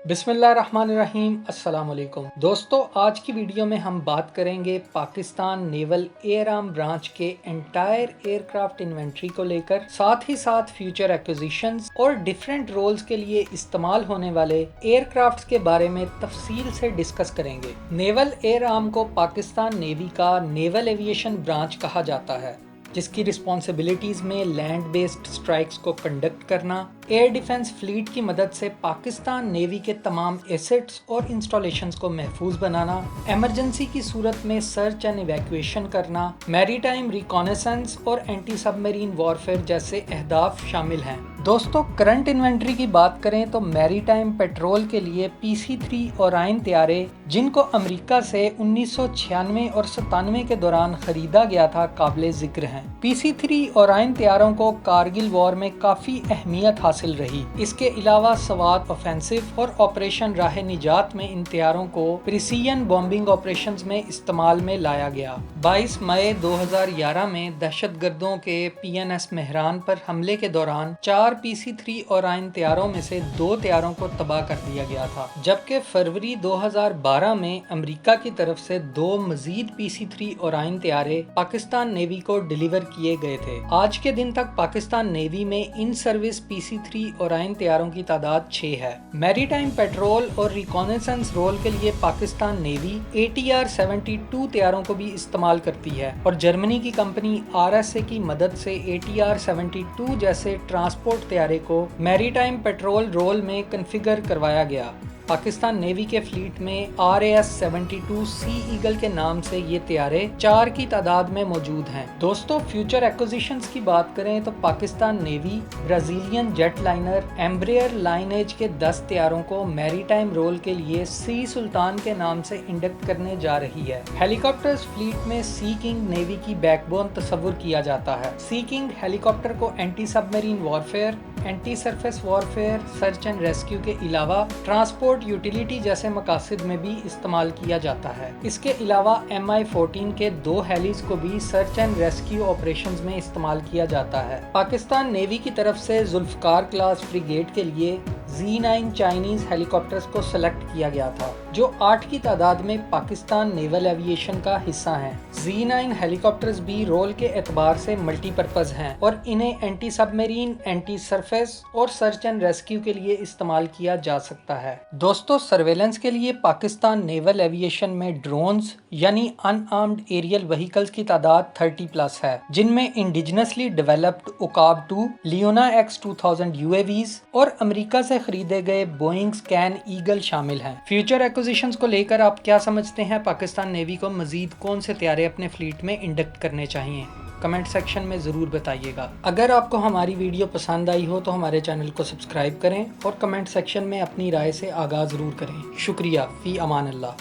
बिस्मिल्लाहिर्रहमानिर्रहीम। अस्सलाम वालेकुम दोस्तों, आज की वीडियो में हम बात करेंगे Pakistan naval air arm branch के एंटायर एयरक्राफ्ट इन्वेंट्री को लेकर, साथ ही साथ फ्यूचर एक्विजिशंस और डिफरेंट रोल्स के लिए इस्तेमाल होने वाले एयरक्राफ्ट्स के बारे में तफसील से डिस्कस करेंगे। नेवल एयर आर्म को पाकिस्तान नेवी का नेवल एविएशन ब्रांच कहा जाता है, जिसकी रिस्पॉन्सिबिलिटीज़ में लैंड बेस्ड स्ट्राइक्स को कंडक्ट करना, एयर डिफेंस फ्लीट की मदद से पाकिस्तान नेवी के तमाम एसेट्स और इंस्टॉलेशंस को महफूज बनाना, एमरजेंसी की सूरत में सर्च एंड इवैक्यूएशन करना, मैरीटाइम रिकॉनेसेंस और एंटी सबमरीन वॉरफेयर जैसे अहदाफ शामिल हैं। दोस्तों, करंट इन्वेंट्री की बात करें तो मैरीटाइम पेट्रोल के लिए PC-3 ओराइन तैयारे, जिनको अमेरिका से 1996 और 97 के दौरान खरीदा गया था, काबिल जिक्र हैं। PC-3 ओराइन तैयारों को कारगिल वॉर में काफ़ी अहमियत हासिल रही। इसके अलावा सवात ऑफेंसिव और ऑपरेशन राह निजात में इन तैयारों को प्रिसीजन बॉम्बिंग ऑपरेशंस में इस्तेमाल में लाया गया। 22 मई 2011 में दहशतगर्दों के PNS मेहरान पर हमले के दौरान 4 PC-3 ओराइन तैयारों में से 2 तैयारों को तबाह कर दिया गया था, जबकि फरवरी 2012 में अमेरिका की तरफ से 2 मजीद PC-3 ओराइन तैयारे पाकिस्तान नेवी को डिलीवर किए गए थे। आज के दिन तक पाकिस्तान नेवी में इन सर्विस PC-3 ओराइन तैयारों की तादाद 6 है। मैरीटाइम पेट्रोल और रिकॉनेसेंस रोल के लिए पाकिस्तान नेवी ATR-72 तैयारों को भी इस्तेमाल करती है और जर्मनी की कंपनी RSA की मदद से ATR-72 जैसे ट्रांसपोर्ट तैयारे को मैरीटाइम पेट्रोल रोल में कन्फिगर करवाया गया। पाकिस्तान नेवी के फ्लीट में RAS-72 सी ईगल के नाम से ये तैयारे 4 की तादाद में मौजूद हैं। दोस्तों, फ्यूचर एक्विजिशंस की बात करें तो Pakistan navy Brazilian jet liner Embraer lineage के 10 तैयारों को मैरीटाइम रोल के लिए SULTAN के नाम से इंडक्ट करने जा रही है। हेलीकॉप्टर्स फ्लीट में सी किंग नेवी की बैकबोन तस्वुर किया जाता है। सी किंग हेलीकॉप्टर को anti submarine warfare, anti surface warfare, search and rescue के अलावा ट्रांसपोर्ट यूटिलिटी जैसे मकासद में भी इस्तेमाल किया जाता है। इसके अलावा MI-14 के 2 हेलीज को भी सर्च एंड रेस्क्यू ऑपरेशंस में इस्तेमाल किया जाता है। पाकिस्तान नेवी की तरफ से जुल्फकार क्लास फ्रिगेट के लिए Z9 चाइनीज हेलीकॉप्टर्स को सेलेक्ट किया गया था, जो 8 की तादाद में पाकिस्तान नेवल एविएशन का हिस्सा हैं। Z9 हेलीकॉप्टर्स भी रोल के एतबार से मल्टीपर्पज हैं और इन्हें एंटी सबमरीन, एंटी सरफेस और सर्च एंड रेस्क्यू के लिए इस्तेमाल किया जा सकता है। दोस्तों, सर्वेलेंस के लिए पाकिस्तान नेवल एविएशन में ड्रोन्स यानी अनआर्म्ड एरियल व्हीकल्स की तादाद 30+ है, जिनमें इंडिजिनसली डेवलप्ड उकाब 2, लियोना X-2000 UAVs और अमेरिका से खरीदे गए बोइंग स्कैन ईगल शामिल हैं। फ्यूचर एक्विजिशंस को लेकर आप क्या समझते हैं? पाकिस्तान नेवी को मजीद कौन से तैयारे अपने फ्लीट में इंडक्ट करने चाहिए? कमेंट सेक्शन में ज़रूर बताइएगा। अगर आपको हमारी वीडियो पसंद आई हो तो हमारे चैनल को सब्सक्राइब करें और कमेंट सेक्शन में अपनी राय से आगाज़ ज़रूर करें। शुक्रिया। फ़ी अमान अल्लाह।